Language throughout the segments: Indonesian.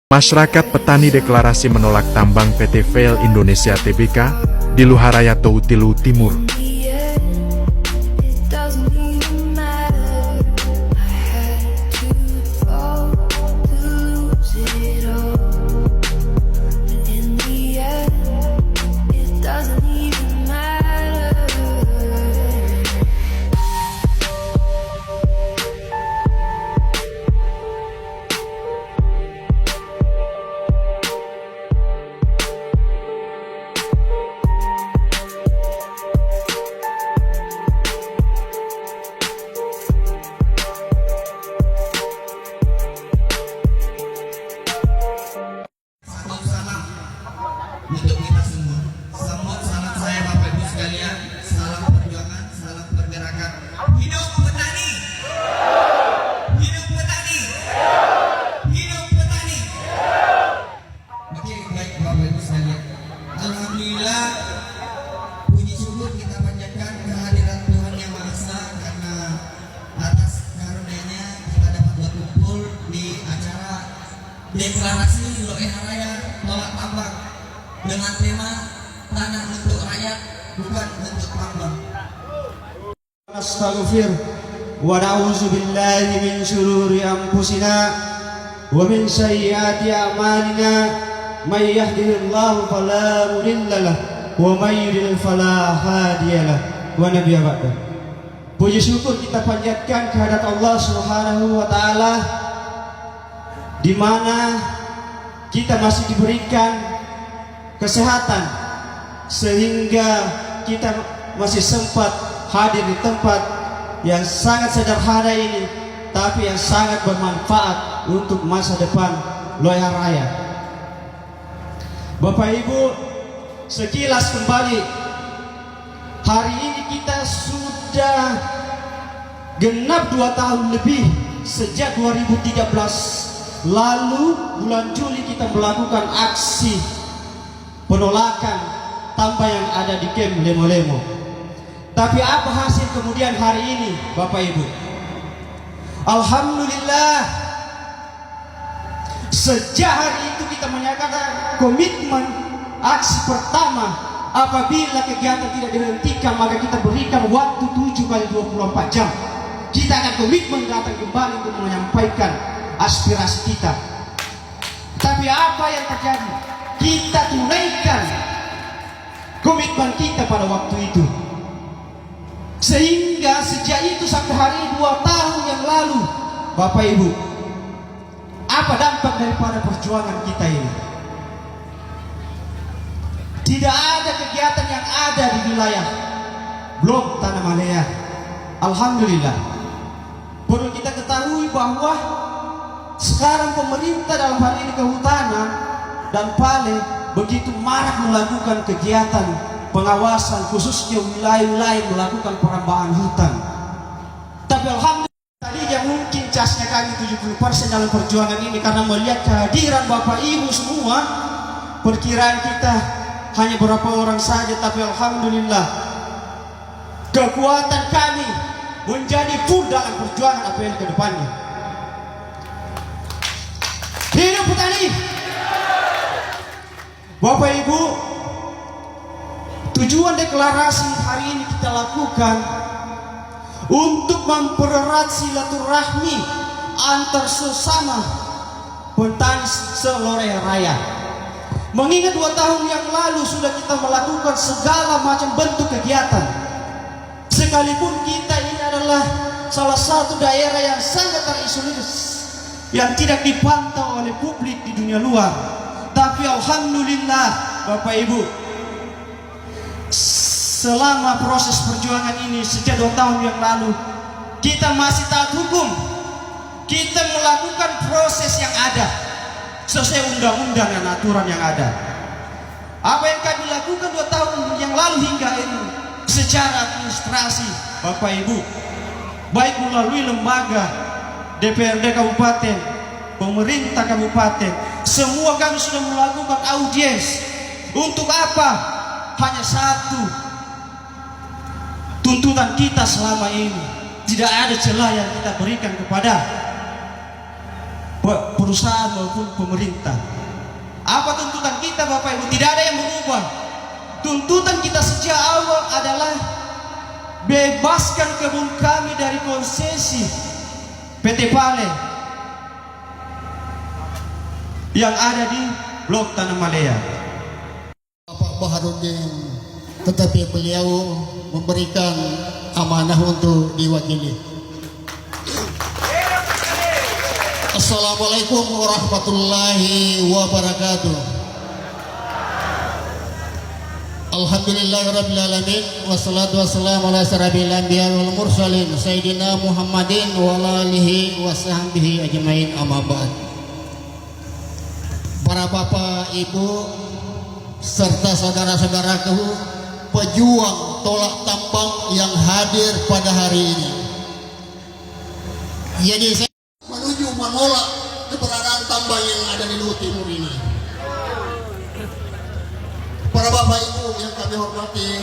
Masyarakat petani deklarasi menolak tambang PT Fail Indonesia Tbk di Luharaya Toutilu Timur. Untuk kita semua, salam saya Bapak Ibu sekalian, salam perjuangan, salam pergerakan. Hidup petani, hidup petani, hidup petani. Oke, baik Bapak Ibu sekalian. Alhamdulillah, puji syukur kita panjatkan kehadiran Tuhan Yang Maha Esa karena atas karunia-Nya kita dapat berkumpul di acara deklarasi Luharaya tolak tambang dengan tema tanah untuk rakyat, bukan untuk tambang. Astaghfir wa na'udzu billahi min syururi anfusina wa min sayyiati a'malina may yahdihillahu fala mudilla lahu wa may yudlil fala hadiyalah wa nabiyya ba'da. Puji syukur kita panjatkan kehadirat Allah Subhanahu wa taala di mana kita masih diberikan kesehatan sehingga kita masih sempat hadir di tempat yang sangat sederhana ini, tapi yang sangat bermanfaat untuk masa depan Luharaya. Bapak Ibu, sekilas kembali, hari ini kita sudah genap 2 tahun lebih sejak 2013 lalu bulan Juli kita melakukan aksi penolakan tambang yang ada di Kem Lemo-Lemo. Tapi apa hasil kemudian hari ini Bapak Ibu? Alhamdulillah, sejak hari itu kita menyatakan komitmen aksi pertama, apabila kegiatan tidak dihentikan maka kita berikan waktu 7 kali 24 jam. Kita akan komitmen datang kembali untuk menyampaikan aspirasi kita. Tapi apa yang terjadi? Kita tunaikan komitmen kita pada waktu itu, sehingga sejak itu sampai hari ini 2 tahun yang lalu, Bapak Ibu, apa dampak daripada perjuangan kita ini? Tidak ada kegiatan yang ada di wilayah Blok Tanah Malaya. Alhamdulillah, perlu kita ketahui bahwa sekarang pemerintah dalam hal ini kehutanan dan Pale begitu marak melakukan kegiatan pengawasan, khususnya wilayah-wilayah melakukan perambahan hutan. Tapi alhamdulillah, tadinya mungkin casnya kami 70% dalam perjuangan ini karena melihat kehadiran Bapak Ibu semua, perkiraan kita hanya berapa orang saja, tapi alhamdulillah kekuatan kami menjadi full dalam perjuangan APL ke depannya. Hidup petani! Bapak Ibu, tujuan deklarasi hari ini kita lakukan untuk mempererat silaturahmi antar sesama petani se-Luharaya. Mengingat 2 tahun yang lalu sudah kita melakukan segala macam bentuk kegiatan, sekalipun kita ini adalah salah satu daerah yang sangat terisolir, yang tidak dipantau oleh publik di dunia luar. Tapi alhamdulillah Bapak Ibu, selama proses perjuangan ini sejak 2 tahun yang lalu, kita masih taat hukum. Kita melakukan proses yang ada sesuai undang-undang dan aturan yang ada. Apa yang kami lakukan 2 tahun yang lalu hingga ini secara administrasi, Bapak Ibu, baik melalui lembaga DPRD Kabupaten, pemerintah kabupaten, semua kami sudah melakukan audiens. Untuk apa? Hanya satu tuntutan kita selama ini, tidak ada celah yang kita berikan kepada perusahaan maupun pemerintah. Apa tuntutan kita Bapak Ibu? Tidak ada yang berubah. Tuntutan kita sejak awal adalah bebaskan kebun kami dari konsesi PT Pale yang ada di Blok Tanah Malaya. Bapak Baharudin, tetapi beliau memberikan amanah untuk diwakili. Assalamualaikum warahmatullahi wabarakatuh. Alhamdulillahirabbil alamin wassalatu wassalamu ala asyrafil anbiya wal mursalin sayyidina Muhammadin wa ala alihi washabbihi ajmain, amma ba'd. Para bapak, ibu serta saudara-saudaraku pejuang tolak tambang yang hadir pada hari ini. Jadi saya menuju menolak keberadaan tambang yang ada di Luhut Timur ini. Para bapak ibu yang kami hormati,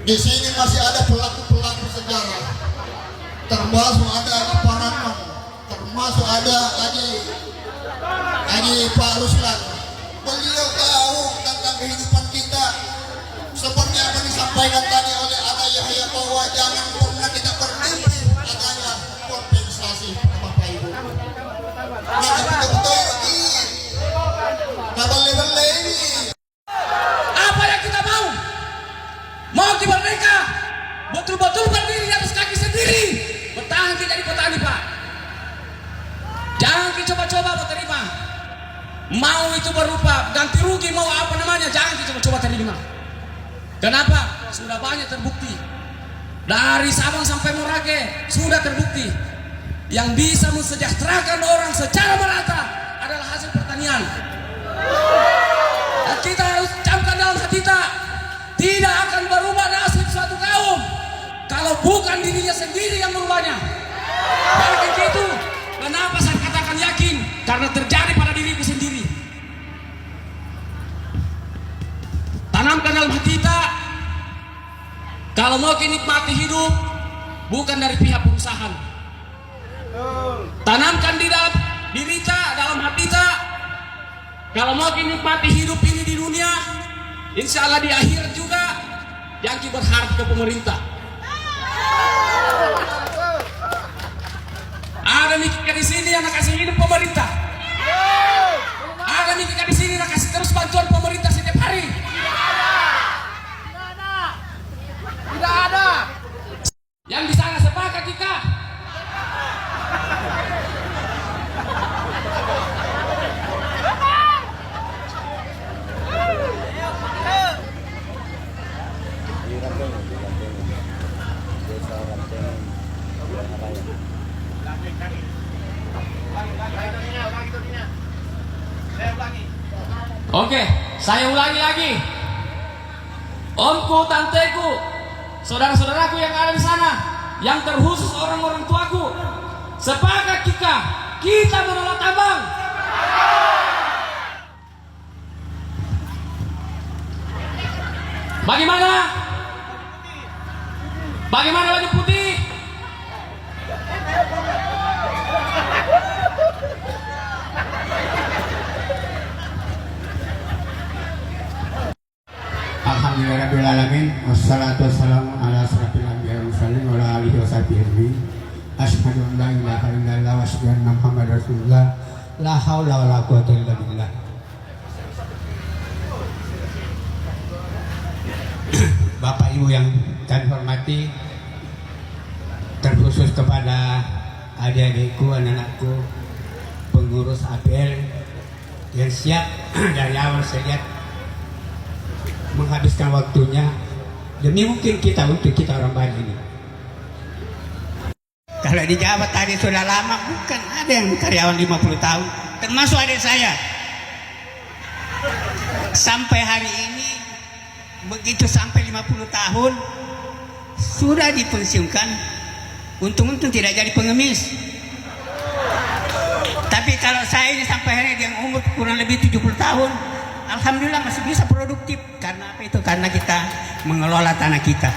di sini masih ada pelaku-pelaku sejarah, termasuk ada Paranang, termasuk ada Haji Pak Ruslan. Beliau tahu tentang kehidupan kita, seperti yang disampaikan tadi oleh Ada Yahya, bahwa jangan pernah kita berdiri adanya kompensasi pada bapak ibu. Nah, betul-betul ini kabel-kabel ini. Apa yang kita mau? Mau kita merdeka, betul-betul berdiri di atas kaki sendiri, bertahan tidak di petani Pak. Jangan coba-coba buat terima. Mau itu berupa ganti rugi, mau apa namanya, jangan coba-coba terima. Kenapa? Sudah banyak terbukti. Dari Sabang sampai Merauke sudah terbukti. Yang bisa mensejahterakan orang secara merata adalah hasil pertanian. Dan kita harus camkan dalam hati kita, tidak akan berubah nasib suatu kaum kalau bukan dirinya sendiri yang merubahnya. Bagi itu, kenapa saya katakan yakin? Karena terjadi pada diriku sendiri. Tanamkan dalam hati kita, kalau mau nikmati hidup, bukan dari pihak perusahaan. Tanamkan di dalam diri kita, dalam hati kita, kalau mau nikmati hidup ini di dunia, insya Allah di akhirat juga, jangan kita berharap ke pemerintah. Ada mikir di sini yang nak kasih hidup pemerintah. Ada mikir di sini nak kasih terus bantuan pemerintah setiap hari. Tidak ada. Yang di sana sepakat kita. Oke, saya ulangi lagi. Omku, tanteku, saudara-saudaraku yang ada di sana, yang terkhusus orang-orang tuaku, sepakat kita menolak tambang. Bagaimana? Bagaimana baju putih? Alhamdulillahirrahmanirrahim. Wassalatu wassalamu ala asyrafil anbiya wal mursalin wa ala alihi washabihi ajmain. Asyhadu an la ilaha illallah wa asyhadu anna Muhammadar Rasulullah. La haula wala quwwata illa billah. Bapak Ibu yang kami hormati, terkhusus kepada adik-adikku, anak-anakku, pengurus APL yang siap dari awal saya lihat menghabiskan waktunya demi mungkin kita, untuk kita orang Bali ini. Kalau di Jawa tadi sudah lama, bukan ada yang karyawan 50 tahun, termasuk adik saya. Sampai hari ini, begitu sampai 50 tahun, sudah dipensiunkan, untung-untung tidak jadi pengemis. Tapi kalau saya ini sampai hari ini yang umur kurang lebih 70 tahun, alhamdulillah masih bisa produktif. Karena apa itu? Karena kita mengelola tanah kita.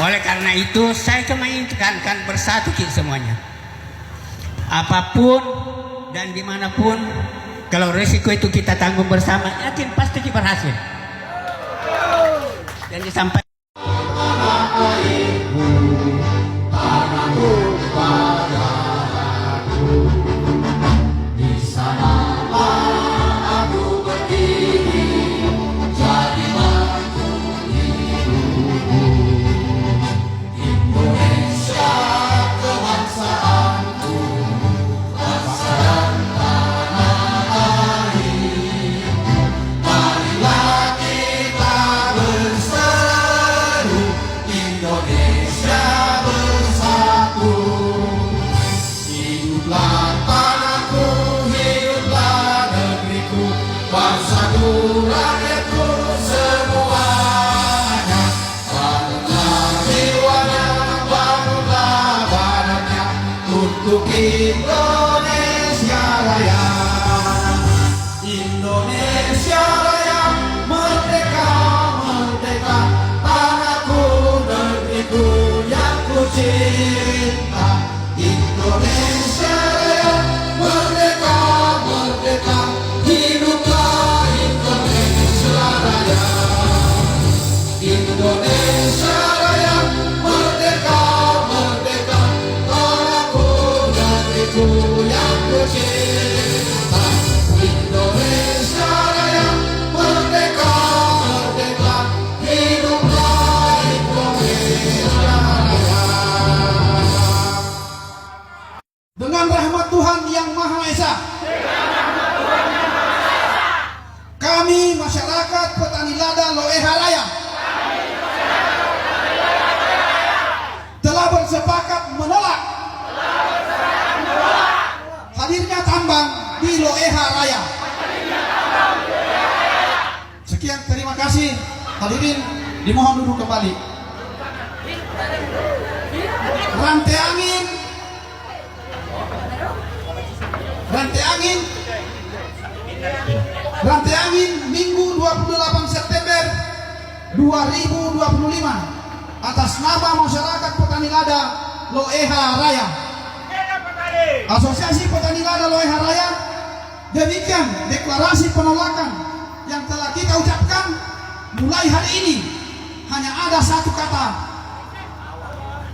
Oleh karena itu saya cuma ingin tekankan bersatu kita semuanya. apapun dan dimanapun, kalau resiko itu kita tanggung bersama, yakin pasti kita berhasil. Dan disampaikan Indonesia Raya, Indonesia Raya, merdeka, merdeka, tanahku, negeriku yang ku cinta. Indonesia Raya, merdeka, merdeka, hiduplah Indonesia Raya. Indonesia Raya, merdeka, merdeka, tanahku, negeriku yang ku cinta. Indonesia Raya, merdeka, merdeka, hiduplah Indonesia Raya. Dengan rahmat Tuhan yang Maha Esa, kami masyarakat petani lada Loeha Raya telah bersepakat menolak hadirnya tambang di Loeha Raya. Sekian, terima kasih. Hadirin dimohon duduk kembali. Rantai angin Minggu 28 September 2025 atas nama masyarakat petani lada Loeha Raya, Asosiasi Petani Lada Loeha Raya. Demikian deklarasi penolakan yang telah kita ucapkan mulai hari ini. Hanya ada satu kata,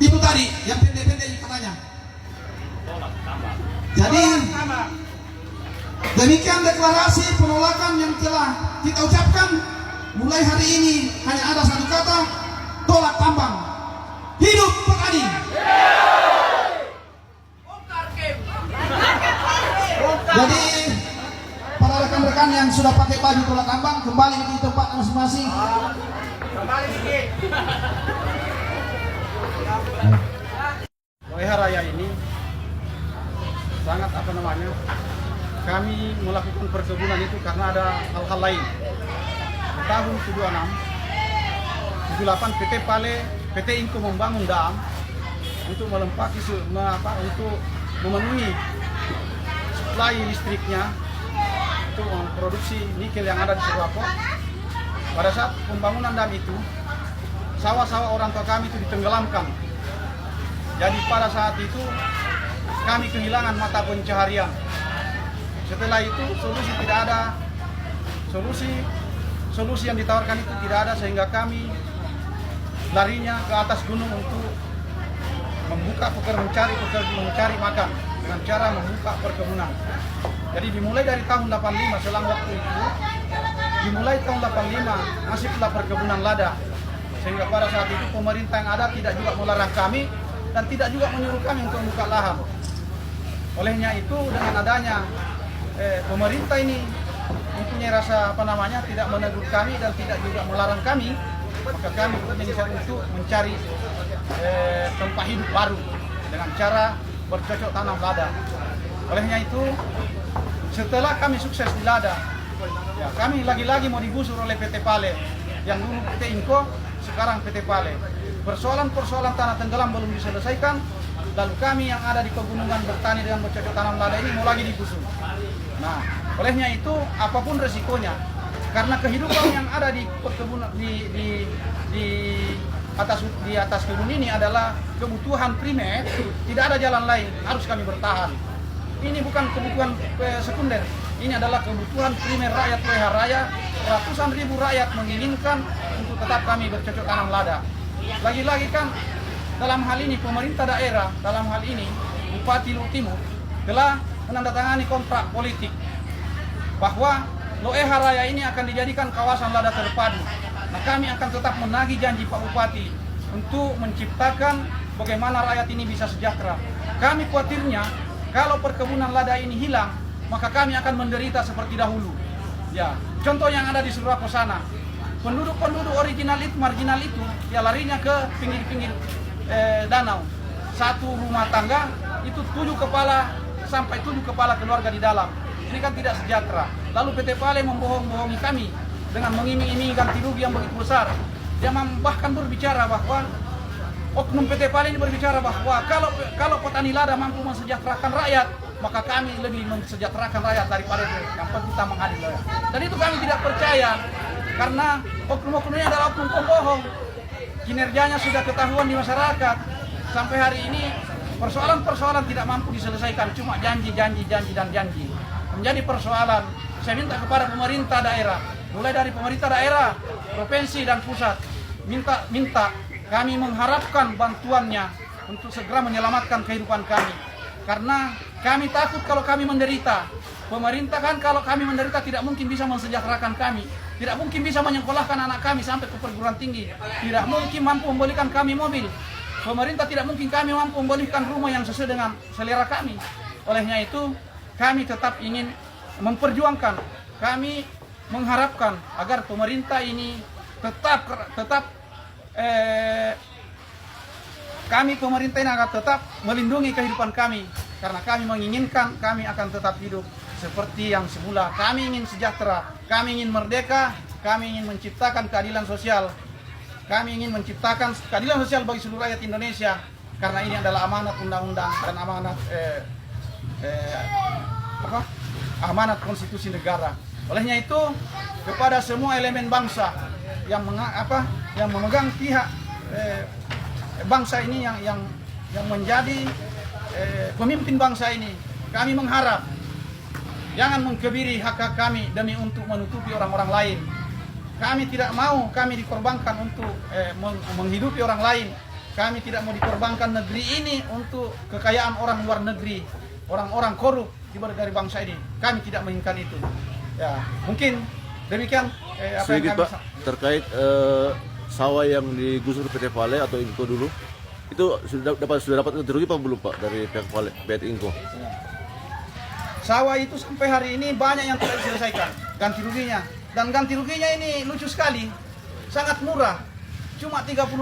itu tadi yang pendek-pendek katanya. Jadi demikian deklarasi penolakan yang telah kita ucapkan mulai hari ini. Hanya ada satu kata, tolak tambang. Hidup petani. Jadi para rekan-rekan yang sudah pakai baju tolak tambang, kembali di tempat masing-masing. Loeha Raya ini sangat kami melakukan perkebunan itu karena ada hal-hal lain. Di tahun 78 PT Pale, PT Inco membangun dam untuk melempaki untuk memenuhi suplai listriknya untuk memproduksi nikel yang ada di Surabaya. Pada saat pembangunan dam itu, sawah-sawah orang tua kami itu ditenggelamkan. Jadi pada saat itu kami kehilangan mata pencaharian. Setelah itu solusi tidak ada, solusi yang ditawarkan itu tidak ada, sehingga kami larinya ke atas gunung untuk mencari makan dengan cara membuka perkebunan. Jadi dimulai dari tahun 85, selang waktu itu dimulai tahun 85 masiflah perkebunan lada, sehingga pada saat itu pemerintah yang ada tidak juga melarang kami dan tidak juga menyuruh kami untuk membuka lahan. Olehnya itu dengan adanya pemerintah ini mempunyai rasa tidak menegur kami dan tidak juga melarang kami, maka kami menginisiatif untuk mencari tempat hidup baru dengan cara bercocok tanam lada. Olehnya itu setelah kami sukses di lada, ya, kami lagi-lagi mau digusur oleh PT Pale, yang dulu PT Inco, sekarang PT Pale. Persoalan-persoalan tanah tenggelam belum diselesaikan, lalu kami yang ada di pegunungan bertani dengan bercocok tanam lada ini mau lagi digusur. Nah, olehnya itu apapun resikonya, karena kehidupan yang ada di perkebunan di atas kebun ini adalah kebutuhan primer, tidak ada jalan lain, harus kami bertahan. ini bukan kebutuhan sekunder, ini adalah kebutuhan primer rakyat Loya Raya. Ratusan ribu rakyat menginginkan untuk tetap kami bercocok tanam lada. Lagi-lagi kan dalam hal ini pemerintah daerah, dalam hal ini Bupati Luhut Timur telah menandatangani kontrak politik bahwa Loya Raya ini akan dijadikan kawasan lada terpadu. Nah, kami akan tetap menagih janji Pak Bupati untuk menciptakan bagaimana rakyat ini bisa sejahtera. Kami khawatirnya kalau perkebunan lada ini hilang, maka kami akan menderita seperti dahulu. Ya, contoh yang ada di Surakarta sana, penduduk-penduduk original itu, marginal itu, ya larinya ke pinggir-pinggir danau. Satu rumah tangga itu 7 kepala sampai 7 kepala keluarga di dalam. Ini kan tidak sejahtera. Lalu PT Pale membohong-bohongi kami dengan mengiming-imingi ganti rugi yang begitu besar. Dia bahkan berbicara bahwa oknum PT Pale ini berbicara bahwa kalau petani lada mampu mensejahterakan rakyat, maka kami lebih mensejahterakan rakyat daripada yang kita mengadil rakyat. Dan itu kami tidak percaya karena oknum-oknumnya adalah oknum pembohong. Kinerjanya sudah ketahuan di masyarakat. Sampai hari ini persoalan-persoalan tidak mampu diselesaikan, cuma janji, dan janji. Menjadi persoalan, saya minta kepada pemerintah daerah, mulai dari pemerintah daerah, provinsi dan pusat, minta kami mengharapkan bantuannya untuk segera menyelamatkan kehidupan kami. Karena kami takut kalau kami menderita. Pemerintah kan kalau kami menderita tidak mungkin bisa mensejahterakan kami. Tidak mungkin bisa menyekolahkan anak kami sampai ke perguruan tinggi. Tidak mungkin mampu membelikan kami mobil. Pemerintah tidak mungkin kami mampu membelikan rumah yang sesuai dengan selera kami. Olehnya itu, kami tetap ingin memperjuangkan. Kami mengharapkan agar pemerintah ini pemerintah ini akan tetap melindungi kehidupan kami. Karena kami menginginkan kami akan tetap hidup seperti yang semula. Kami ingin sejahtera, kami ingin merdeka, kami ingin menciptakan keadilan sosial. Kami ingin menciptakan keadilan sosial bagi seluruh rakyat Indonesia. Karena ini adalah amanat undang-undang dan amanat konstitusi negara. Olehnya itu, kepada semua elemen bangsa yang memegang pihak bangsa ini yang menjadi pemimpin bangsa ini, kami mengharap jangan mengkebiri hak-hak kami demi untuk menutupi orang-orang lain. Kami tidak mau kami dikorbankan untuk menghidupi orang lain. Kami tidak mau dikorbankan negeri ini untuk kekayaan orang luar negeri, orang-orang korup dari bangsa ini. Kami tidak menginginkan itu. Ya, mungkin demikian apa yang kami terkait sawah yang digusur PT Pale atau Inco dulu. Itu sudah dapat ganti rugi apa belum Pak dari pihak Pale, PT Inco? Sawah itu sampai hari ini banyak yang tidak diselesaikan ganti ruginya. Dan ganti ruginya ini lucu sekali, sangat murah, cuma 35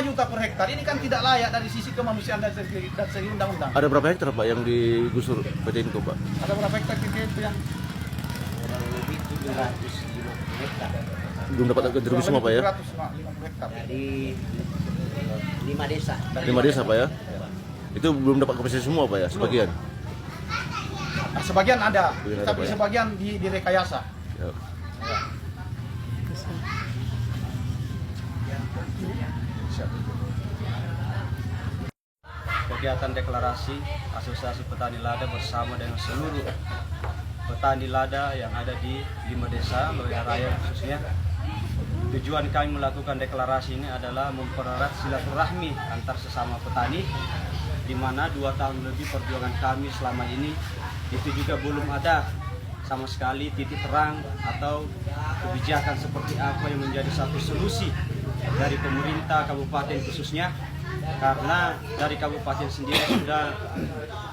juta per hektar. Ini kan tidak layak dari sisi kemanusiaan dan segi undang-undang. Ada berapa hektar Pak yang digusur PT Inco Pak? Ada berapa hektar itu yang? Kurang lebih 750 hektar Belum dapat ganti rugi semua Pak ya? 750 hektar. dari 5 desa. 5 desa Pak ya? Itu belum dapat kompensasi semua Pak ya? Sebagian? Nah, sebagian ada, Sebagian ada, tapi Pak, ya? sebagian direkayasa. Ya. Kegiatan deklarasi Asosiasi Petani Lada bersama dengan seluruh petani lada yang ada di 5 desa Loya Raya khususnya. Tujuan kami melakukan deklarasi ini adalah mempererat silaturahmi antar sesama petani, di mana 2 tahun lebih perjuangan kami selama ini itu juga belum ada sama sekali titik terang atau kebijakan seperti apa yang menjadi satu solusi dari pemerintah kabupaten khususnya. Karena dari kabupaten sendiri sudah,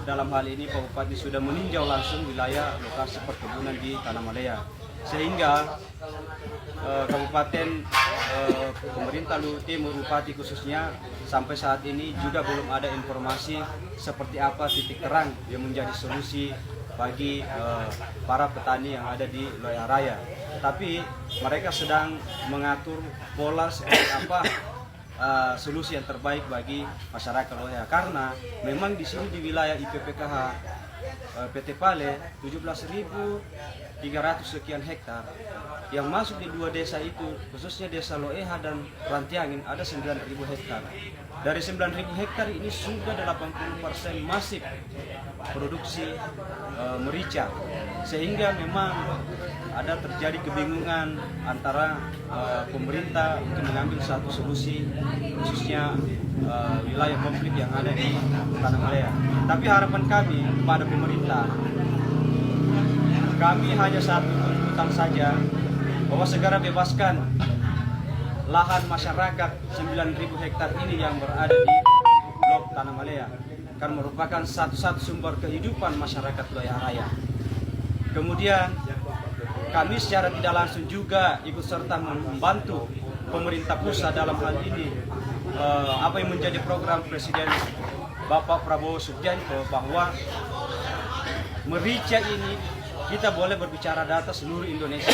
dalam hal ini Pak Bupati sudah meninjau langsung wilayah lokasi perkebunan di Tanah Malaya, sehingga kabupaten pemerintah Luhut Timur Bupati khususnya sampai saat ini juga belum ada informasi seperti apa titik terang yang menjadi solusi bagi para petani yang ada di Loya Raya. Tapi mereka sedang mengatur pola seperti apa solusi yang terbaik bagi masyarakat Loya. Karena memang di sini di wilayah IPPKH PT Pale 17.300 sekian hektar yang masuk di 2 desa itu, khususnya desa Loeha dan Rantiangin ada 9.000 hektar. Dari 9.000 hektar ini sudah 80% masif produksi merica, sehingga memang ada terjadi kebingungan antara pemerintah untuk mengambil satu solusi, khususnya wilayah konflik yang ada di Tanah Malaya. Tapi harapan kami kepada pemerintah, kami hanya satu tuntutan saja, bahwa segera bebaskan lahan masyarakat 9.000 hektar ini yang berada di Blok Tanah Malaya, karena merupakan satu-satu sumber kehidupan masyarakat Loya Raya. Kemudian kami secara tidak langsung juga ikut serta membantu pemerintah pusat dalam hal ini apa yang menjadi program Presiden Bapak Prabowo Subianto, bahwa merica ini kita boleh berbicara data seluruh Indonesia.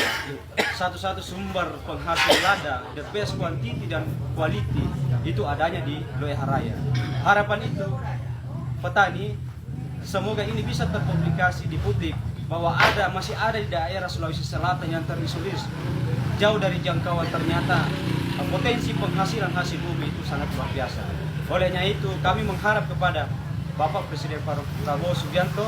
Satu-satu sumber penghasil lada, the best quantity dan quality, itu adanya di Loya Raya. Harapan itu petani, semoga ini bisa terpublikasi di publik, bahwa masih ada di daerah Sulawesi Selatan yang terisolir, jauh dari jangkauan, ternyata potensi penghasilan hasil bumi itu sangat luar biasa. Olehnya itu kami mengharap kepada Bapak Presiden Prabowo Subianto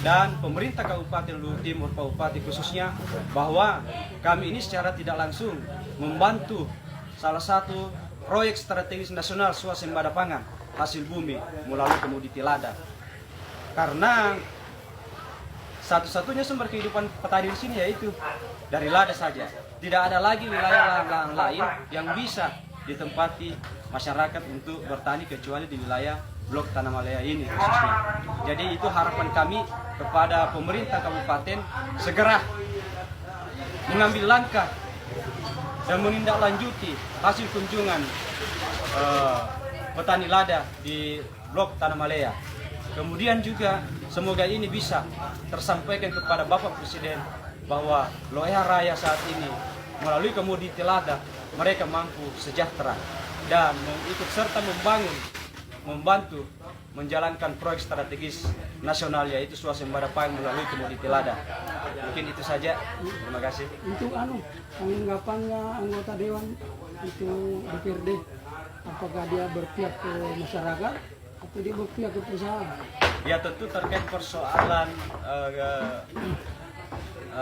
dan pemerintah Kabupaten Luhut Timur, Pak Bupati khususnya, bahwa kami ini secara tidak langsung membantu salah satu proyek strategis nasional swasembada pangan hasil bumi melalui komoditi lada. Karena satu-satunya sumber kehidupan petani di sini yaitu dari lada saja. Tidak ada lagi wilayah lahan lain yang bisa ditempati masyarakat untuk bertani kecuali di wilayah Blok Tanah Malaya ini khususnya. Jadi itu harapan kami kepada pemerintah kabupaten segera mengambil langkah dan menindaklanjuti hasil kunjungan petani lada di Blok Tanah Malaya. Kemudian juga semoga ini bisa tersampaikan kepada Bapak Presiden bahwa Loya Raya saat ini melalui komoditi lada mereka mampu sejahtera dan ikut serta membantu menjalankan proyek strategis nasional yaitu swasembada pangan melalui komoditi lada. Mungkin itu saja. Terima kasih. Untuk tanggapannya anggota dewan itu DPRD, apakah dia berpihak ke masyarakat atau dia berpihak ke perusahaan? Ya tentu terkait persoalan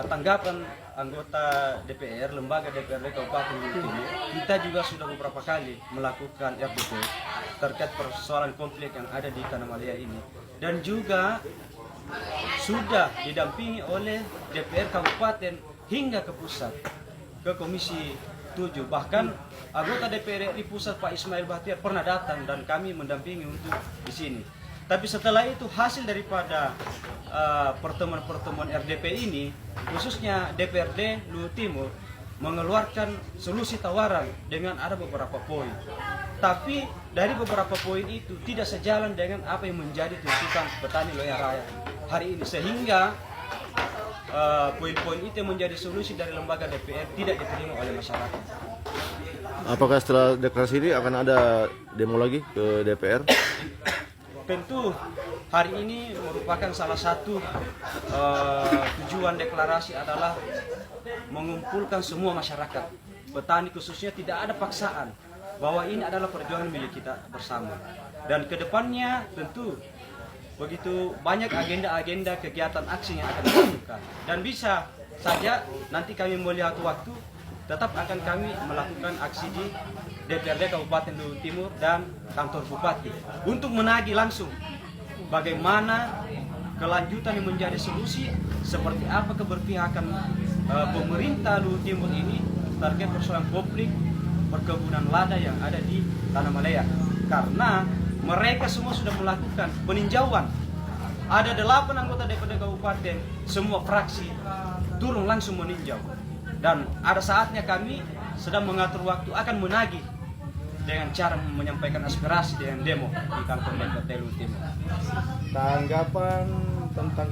tanggapan anggota DPR, lembaga DPRD Kabupaten Luhut Timur, kita juga sudah beberapa kali melakukan RDP terkait persoalan konflik yang ada di Tanah Malaya ini, dan juga sudah didampingi oleh DPR Kabupaten hingga ke pusat, ke Komisi 7. Bahkan anggota DPR di pusat Pak Ismail Bahtiar pernah datang dan kami mendampingi untuk di sini. Tapi setelah itu hasil daripada pertemuan-pertemuan RDP ini, khususnya DPRD Luhut Timur mengeluarkan solusi tawaran dengan ada beberapa poin. Tapi dari beberapa poin itu tidak sejalan dengan apa yang menjadi tuntutan petani Loya Raya hari ini, sehingga poin-poin itu yang menjadi solusi dari lembaga DPR tidak diterima oleh masyarakat. Apakah setelah deklarasi ini akan ada demo lagi ke DPR? Tentu hari ini merupakan salah satu tujuan deklarasi adalah mengumpulkan semua masyarakat, petani khususnya, tidak ada paksaan, bahwa ini adalah perjuangan milik kita bersama. Dan kedepannya tentu begitu banyak agenda-agenda kegiatan aksi yang akan dilakukan. Dan bisa saja nanti kami melihat waktu, tetap akan kami melakukan aksi di DPRD Kabupaten Luhut Timur dan kantor Bupati untuk menagih langsung bagaimana kelanjutan yang menjadi solusi, seperti apa keberpihakan pemerintah Luhut Timur ini terkait persoalan konflik perkebunan lada yang ada di Tanah Malaya. Karena mereka semua sudah melakukan peninjauan. Ada 8 anggota DPRD Kabupaten, semua fraksi turun langsung meninjau. Dan ada saatnya kami sedang mengatur waktu akan menagih dengan cara menyampaikan aspirasi dengan demo di kantor DPRD Luhut Timur. Tanggapan tentang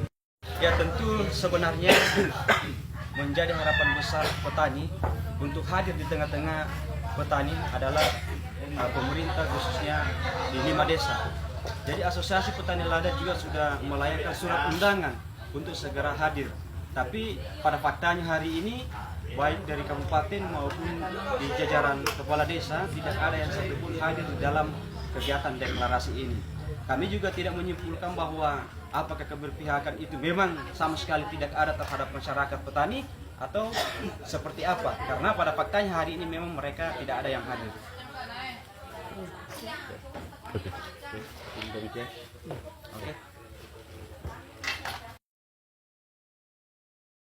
Ya tentu sebenarnya menjadi harapan besar petani untuk hadir di tengah-tengah petani adalah pemerintah khususnya di 5 desa. Jadi Asosiasi Petani Lada juga sudah melayangkan surat undangan untuk segera hadir. Tapi pada faktanya hari ini baik dari kabupaten maupun di jajaran kepala desa tidak ada yang satupun hadir di dalam kegiatan deklarasi ini. Kami juga tidak menyimpulkan bahwa apakah keberpihakan itu memang sama sekali tidak ada terhadap masyarakat petani atau seperti apa. Karena pada faktanya hari ini memang mereka tidak ada yang hadir. Oke. Oke. Oke.